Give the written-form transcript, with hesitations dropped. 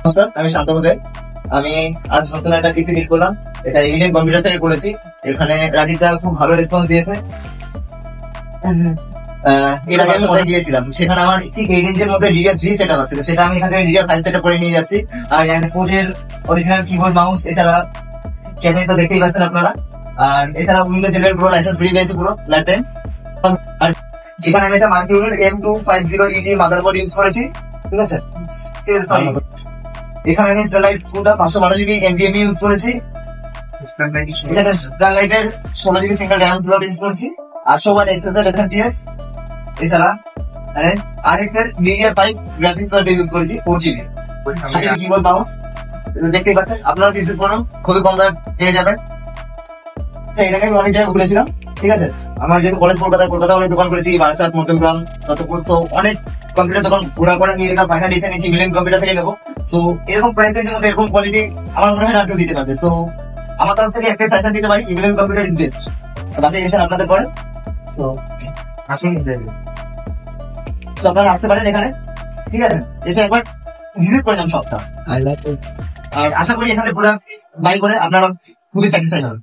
নমস্কার, আমি শান্তনু দে। আমি আজ নতুন একটা পিসি বিল্ড করলাম। এটা ইন্ডিয়ান কম্পিউটার থেকে করেছি। এখানে রাজীবদা খুব ভালো রেসপন্স দিয়েছে। এর আগে আমি কোথায় গিয়েছিলাম, সেখানে আমার ঠিক 8 ইঞ্চের মধ্যে ডিডিআর 3 সেটআপ আছে, সেটা আমি এখানে ডিডিআর 5 সেটআপ করে নিয়ে যাচ্ছি। আর স্পোর্টের অরিজিনাল কিবোর্ড মাউস, এছাড়া ক্যাবিনেট তো দেখতেই পাচ্ছেন আপনারা। আর এছাড়া উইন্ডোজ 11 পুরো লাইসেন্স ফ্রি পেয়েছি পুরো লাইফটাইম। আর এখানে আমি একটা মার্কিউরের M250ED মাদারবোর্ড ইউজ করেছি, ঠিক আছে। সরি, এখানে আমি স্টারলাইট স্ক্রুটা 512GB NVMe ইউজ করেছি। এখানে স্টারলাইটের 16GB single RAM slot use করেছি। 800W SSD SMPS। এছাড়া RX এর DDR5 গ্রাফিক্স কার্ড ইউজ করেছি 4GB। কিবোর্ড মাউস দেখতেই পাচ্ছেন, আপনারা ভিজিট করুন, খুবই কম দামে পেয়ে যাবেন। আচ্ছা, এটাকে আমি অনেক জায়গায় ঘুরেছিলাম, ঠিক আছে। আমার যেহেতু কলেজ কলকাতা অনেক দোকান করেছি, বারাসাত, মধ্যমগ্রাম, ততপুর, সো অনেক কম্পিউটার দোকান ঘোরার পরে আমি এটা ফাইনাল ডিসিশন নিয়েছি মিলিয়ন কম্পিউটার থেকে নেবো। সো এরকম প্রাইস রেঞ্জের মধ্যে এরকম কোয়ালিটি আমার মনে হয় আর কেউ দিতে পারবে। সো আমার তরফ থেকে একটা সাজেশন দিতে পারি, মিলিয়ন কম্পিউটার ইজ বেস্ট। আপনি ডিসিশন আপনাদের পরে। সো আসুন, আপনারা আসতে পারেন এখানে, ঠিক আছে। এসে একবার ভিজিট করে যান শপটা। আর আশা করি এখানে পুরো বাই করে আপনারা খুবই স্যাটিসফাই হবেন।